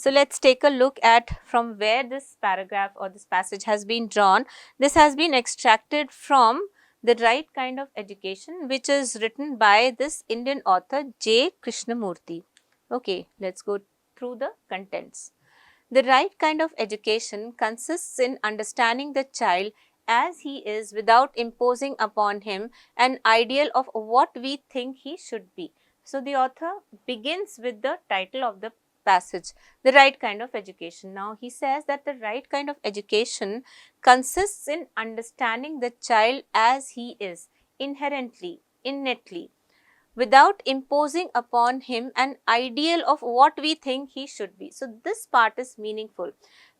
So let's take a look at from where this paragraph or this passage has been drawn. This has been extracted from The Right Kind of Education, which is written by this Indian author J. Krishnamurti. Okay, let's go through the contents. The right kind of education consists in understanding the child as he is without imposing upon him an ideal of what we think he should be. So, the author begins with the title of the passage, The Right Kind of Education. Now, he says that the right kind of education consists in understanding the child as he is, inherently, innately, without imposing upon him an ideal of what we think he should be. So, this part is meaningful.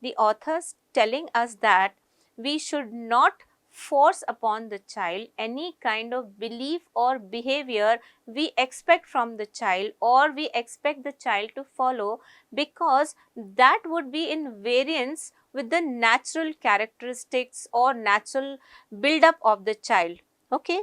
The authors telling us that we should not force upon the child any kind of belief or behavior we expect from the child or we expect the child to follow, because that would be in variance with the natural characteristics or natural build up of the child. Okay,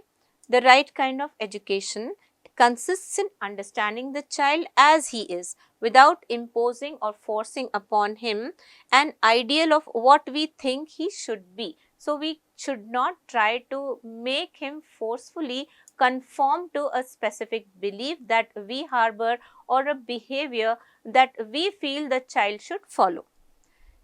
the right kind of education consists in understanding the child as he is without imposing or forcing upon him an ideal of what we think he should be. So, we should not try to make him forcefully conform to a specific belief that we harbor or a behavior that we feel the child should follow.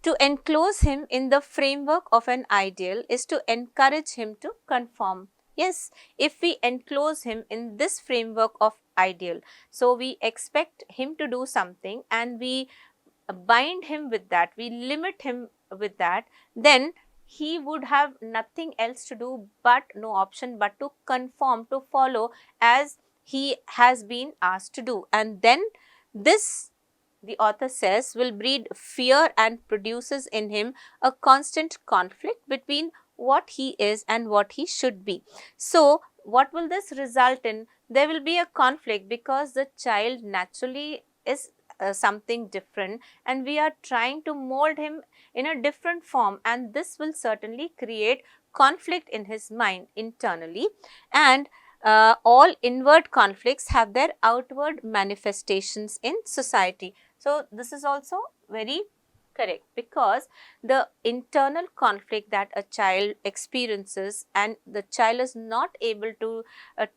To enclose him in the framework of an ideal is to encourage him to conform. Yes, if we enclose him in this framework of ideal, so we expect him to do something and we bind him with that, we limit him with that, then he would have nothing else to do but no option but to conform, to follow as he has been asked to do. And then this, the author says, will breed fear and produces in him a constant conflict between what he is and what he should be. So, what will this result in? There will be a conflict because the child naturally is something different and we are trying to mold him in a different form, and this will certainly create conflict in his mind internally. And all inward conflicts have their outward manifestations in society. So, this is also very correct, because the internal conflict that a child experiences and the child is not able to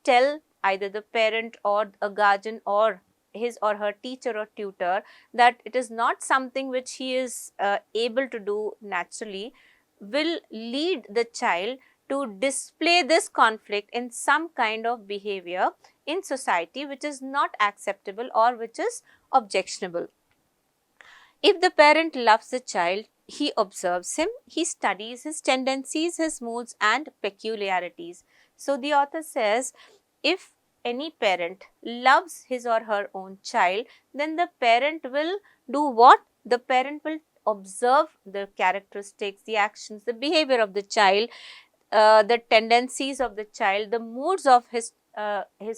tell either the parent or a guardian or his or her teacher or tutor that it is not something which he is able to do naturally, will lead the child to display this conflict in some kind of behavior in society which is not acceptable or which is objectionable. If the parent loves the child, he observes him, he studies his tendencies, his moods and peculiarities. So, the author says, if any parent loves his or her own child, then the parent will do what? The parent will observe the characteristics, the actions, the behavior of the child, the tendencies of the child, the moods of his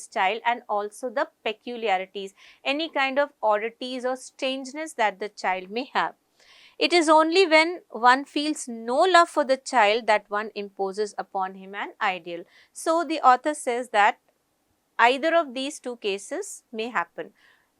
child, and also the peculiarities, any kind of oddities or strangeness that the child may have. It is only when one feels no love for the child that one imposes upon him an ideal. So, the author says that either of these two cases may happen.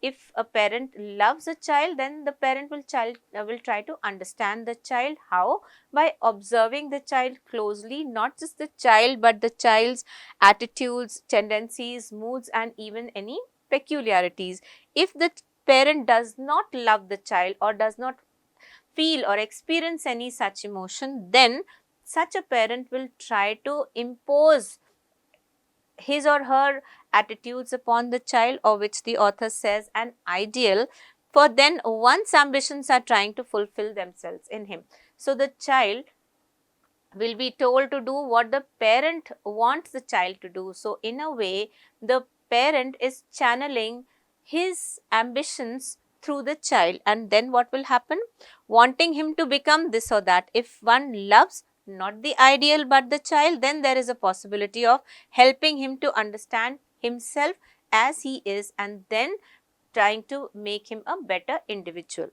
If a parent loves a child, then the parent will try to understand the child. How? By observing the child closely, not just the child but the child's attitudes, tendencies, moods and even any peculiarities. If the parent does not love the child or does not feel or experience any such emotion, then such a parent will try to impose his or her attitudes upon the child, or which the author says an ideal, for then one's ambitions are trying to fulfill themselves in him. So, the child will be told to do what the parent wants the child to do. So, in a way, the parent is channeling his ambitions through the child, and then what will happen? Wanting him to become this or that. If one loves not the ideal but the child, then there is a possibility of helping him to understand himself as he is and then trying to make him a better individual.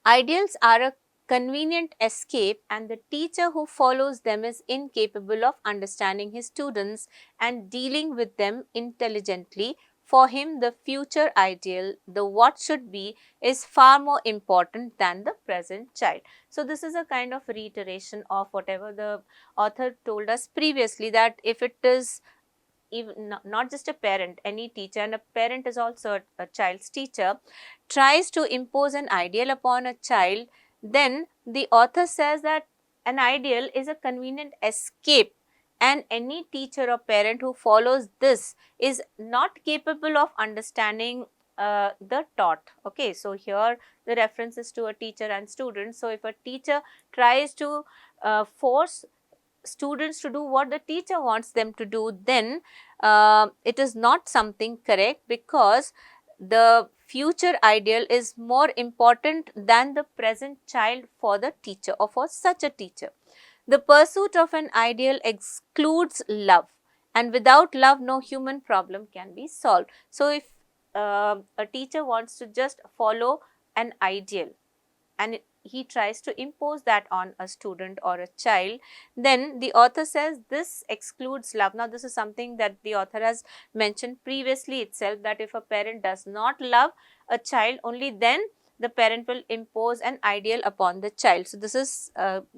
Ideals are a convenient escape, and the teacher who follows them is incapable of understanding his students and dealing with them intelligently, For him, the future ideal, the what should be, is far more important than the present child. So, this is a kind of reiteration of whatever the author told us previously, that if it is even not just a parent, any teacher, and a parent is also a child's teacher, tries to impose an ideal upon a child, then the author says that an ideal is a convenient escape, and any teacher or parent who follows this is not capable of understanding the taught. Okay, so here the reference is to a teacher and student. So if a teacher tries to force students to do what the teacher wants them to do, then it is not something correct, because the future ideal is more important than the present child for the teacher or for such a teacher. The pursuit of an ideal excludes love, and without love no human problem can be solved. So if a teacher wants to just follow an ideal and he tries to impose that on a student or a child, then the author says this excludes love. Now, this is something that the author has mentioned previously itself, that if a parent does not love a child, only then the parent will impose an ideal upon the child. So, this is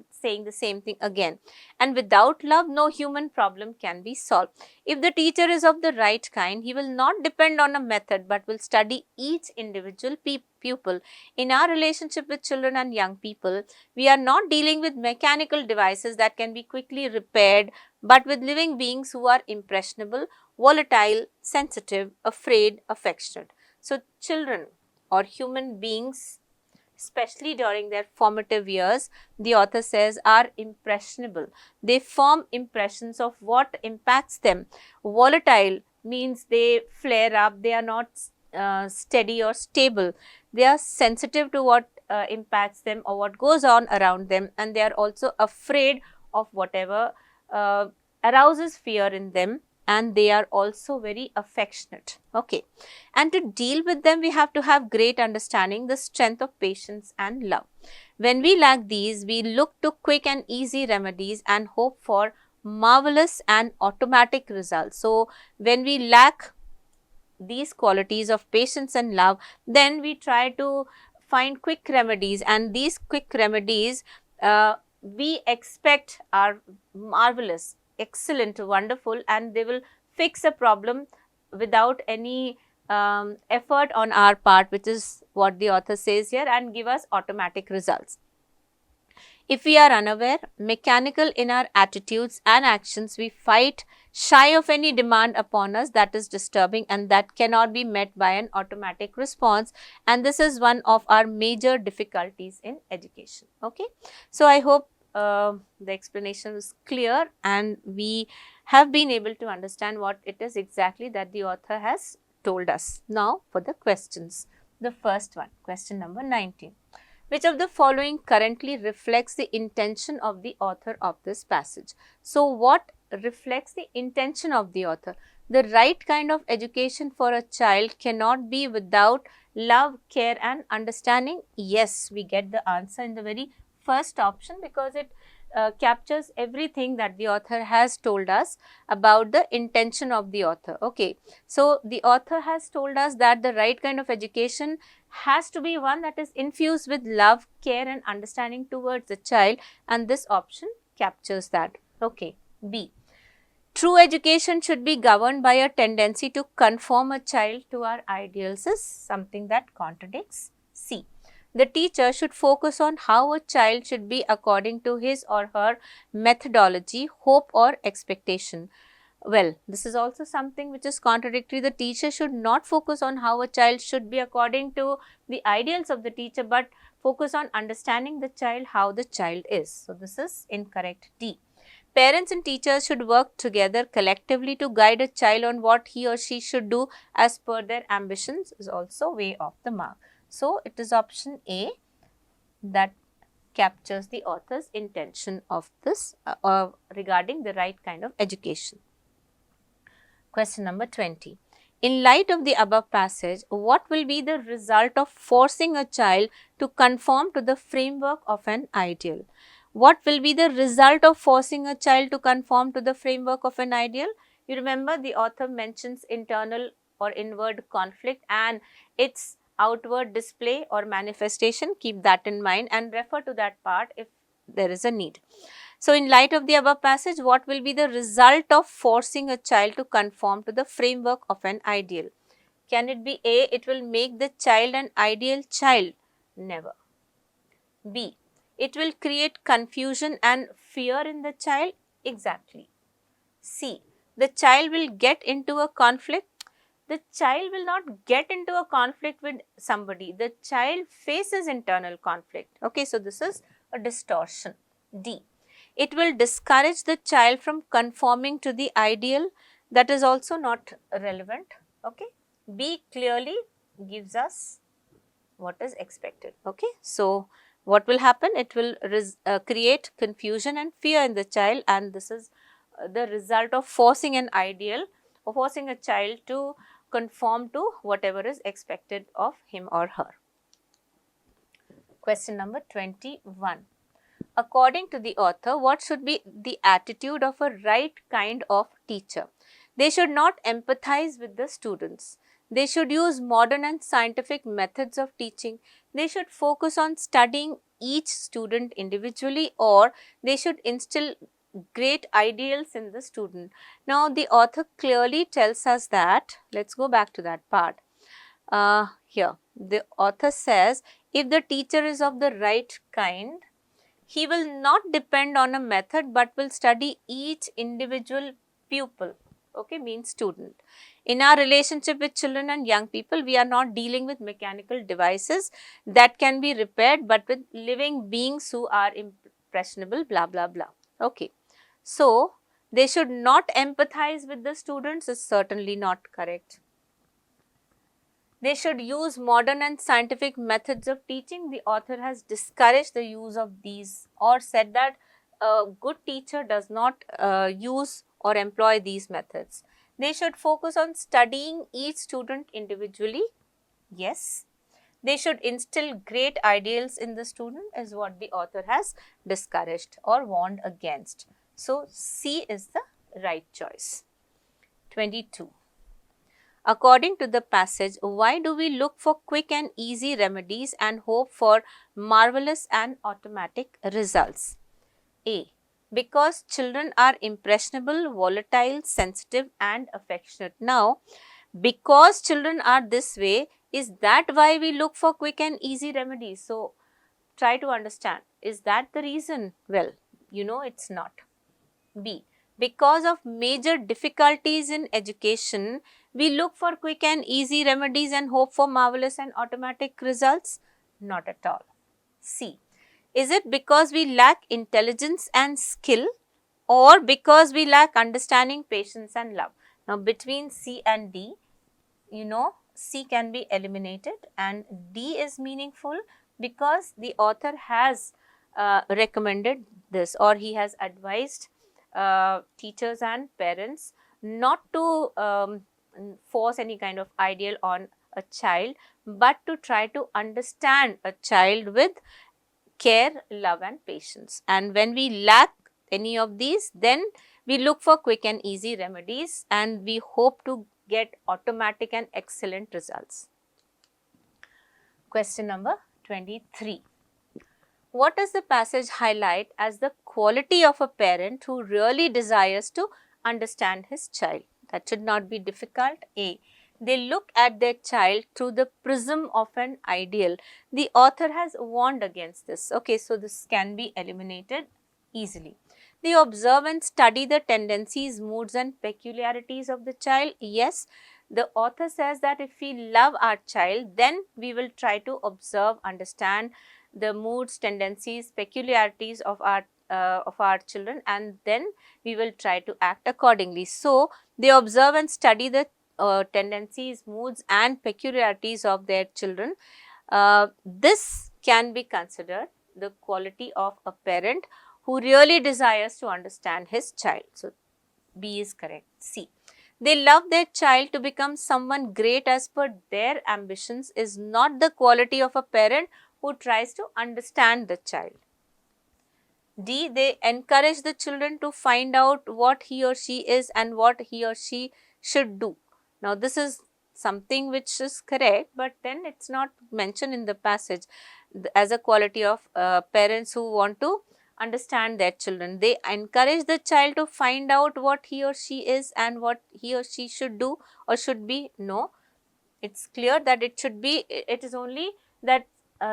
saying the same thing again. And without love, no human problem can be solved. If the teacher is of the right kind, he will not depend on a method, but will study each individual pupil. In our relationship with children and young people, we are not dealing with mechanical devices that can be quickly repaired, but with living beings who are impressionable, volatile, sensitive, afraid, affectionate. So, children or human beings, especially during their formative years, the author says, are impressionable. They form impressions of what impacts them. Volatile means they flare up, they are not steady or stable. They are sensitive to what impacts them or what goes on around them, and they are also afraid of whatever arouses fear in them, and they are also very affectionate. Okay, and to deal with them, we have to have great understanding, the strength of patience and love. When we lack these, we look to quick and easy remedies and hope for marvelous and automatic results. So, when we lack these qualities of patience and love, then we try to find quick remedies, and these quick remedies we expect are marvelous, excellent, wonderful, and they will fix a problem without any effort on our part, which is what the author says here, and give us automatic results. If we are unaware, mechanical in our attitudes and actions, we fight shy of any demand upon us that is disturbing and that cannot be met by an automatic response, and this is one of our major difficulties in education. Okay, so I hope the explanation is clear and we have been able to understand what it is exactly that the author has told us. Now for the questions. The first one, question number 19. Which of the following currently reflects the intention of the author of this passage? So, what reflects the intention of the author? The right kind of education for a child cannot be without love, care and understanding. Yes, we get the answer in the very first option, because it captures everything that the author has told us about the intention of the author. Okay, so the author has told us that the right kind of education has to be one that is infused with love, care and understanding towards the child, and this option captures that. Okay, B. True education should be governed by a tendency to conform a child to our ideals is something that contradicts C. The teacher should focus on how a child should be according to his or her methodology, hope or expectation. Well, this is also something which is contradictory. The teacher should not focus on how a child should be according to the ideals of the teacher, but focus on understanding the child, how the child is. So, this is incorrect. D. Parents and teachers should work together collectively to guide a child on what he or she should do as per their ambitions is also way off the mark. So, it is option A that captures the author's intention of this regarding the right kind of education. Question number 20. In light of the above passage, what will be the result of forcing a child to conform to the framework of an ideal? What will be the result of forcing a child to conform to the framework of an ideal? You remember the author mentions internal or inward conflict and its outward display or manifestation. Keep that in mind and refer to that part if there is a need. So, in light of the above passage, what will be the result of forcing a child to conform to the framework of an ideal? Can it be A, it will make the child an ideal child? Never. B, it will create confusion and fear in the child? Exactly. C, the child will get into a conflict? The child will not get into a conflict with somebody. The child faces internal conflict. Okay, so this is a distortion. D, it will discourage the child from conforming to the ideal. That is also not relevant. Okay, B clearly gives us what is expected. Okay, so what will happen? It will create confusion and fear in the child, and this is the result of forcing an ideal or forcing a child to conform to whatever is expected of him or her. Question number 21. According to the author, what should be the attitude of a right kind of teacher? They should not empathize with the students. They should use modern and scientific methods of teaching. They should focus on studying each student individually, or they should instill great ideals in the student. Now, the author clearly tells us that, let's go back to that part. Here, the author says, if the teacher is of the right kind, he will not depend on a method but will study each individual pupil, okay, means student. In our relationship with children and young people, we are not dealing with mechanical devices that can be repaired, but with living beings who are impressionable, blah, blah, blah. Okay. So, they should not empathize with the students is certainly not correct. They should use modern and scientific methods of teaching. The author has discouraged the use of these or said that a good teacher does not use or employ these methods. They should focus on studying each student individually. Yes. They should instill great ideals in the student is what the author has discouraged or warned against. So, C is the right choice. 22. According to the passage, why do we look for quick and easy remedies and hope for marvelous and automatic results? A, because children are impressionable, volatile, sensitive and affectionate. Now, because children are this way, is that why we look for quick and easy remedies? So, try to understand, is that the reason? Well, you know it's not. B, because of major difficulties in education, we look for quick and easy remedies and hope for marvelous and automatic results? Not at all. C, is it because we lack intelligence and skill or because we lack understanding, patience and love? Now, between C and D, you know, C can be eliminated and D is meaningful because the author has recommended this or he has advised teachers and parents not to force any kind of ideal on a child, but to try to understand a child with care, love and patience. And when we lack any of these, then we look for quick and easy remedies and we hope to get automatic and excellent results. Question number 23. What does the passage highlight as the quality of a parent who really desires to understand his child? That should not be difficult. A, they look at their child through the prism of an ideal. The author has warned against this. Okay, so this can be eliminated easily. They observe and study the tendencies, moods and peculiarities of the child. Yes, the author says that if we love our child, then we will try to observe, understand the moods, tendencies, peculiarities of our children, and then we will try to act accordingly. So, they observe and study the tendencies, moods and peculiarities of their children. This can be considered the quality of a parent who really desires to understand his child. So, B is correct. C, they love their child to become someone great as per their ambitions is not the quality of a parent who tries to understand the child. D, they encourage the children to find out what he or she is and what he or she should do. Now, this is something which is correct, but then it's not mentioned in the passage as a quality of parents who want to understand their children. They encourage the child to find out what he or she is and what he or she should do or should be. No, it's clear that it should be, it is only that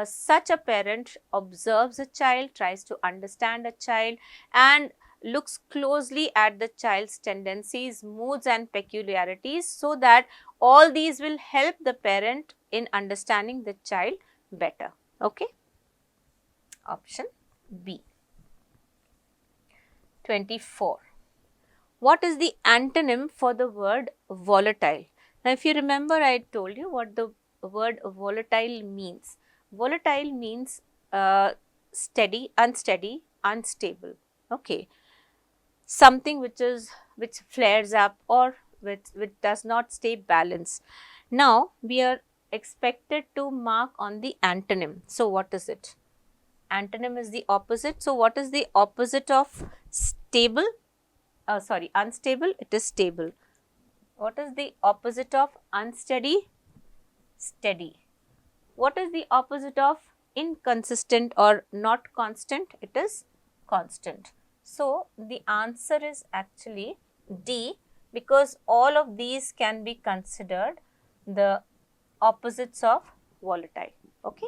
such a parent observes a child, tries to understand a child, and looks closely at the child's tendencies, moods and peculiarities, so that all these will help the parent in understanding the child better. Okay. Option B. 24. What is the antonym for the word volatile? Now, if you remember, I told you what the word volatile means. Volatile means steady, unsteady, unstable. Okay, something which flares up or which does not stay balanced. Now, we are expected to mark on the antonym. So, what is it? Antonym is the opposite. So, what is the opposite of stable? Unstable, it is stable. What is the opposite of unsteady? Steady. What is the opposite of inconsistent or not constant? It is constant. So, the answer is actually D, because all of these can be considered the opposites of volatile. Okay.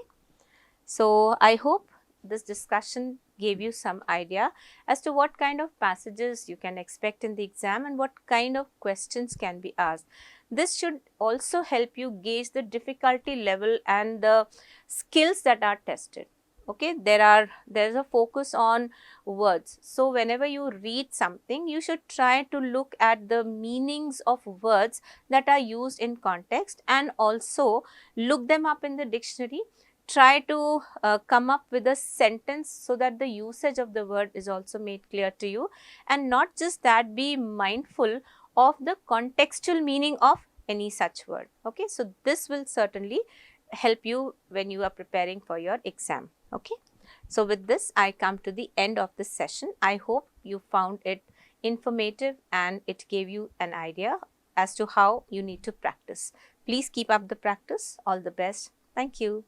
So, I hope this discussion gave you some idea as to what kind of passages you can expect in the exam and what kind of questions can be asked. This should also help you gauge the difficulty level and the skills that are tested. Okay, there is a focus on words. So, whenever you read something, you should try to look at the meanings of words that are used in context and also look them up in the dictionary. Try to come up with a sentence so that the usage of the word is also made clear to you, and not just that, be mindful of the contextual meaning of any such word. Okay, so this will certainly help you when you are preparing for your exam. Okay, so with this I come to the end of this session. I hope you found it informative and it gave you an idea as to how you need to practice. Please keep up the practice. All the best. Thank you.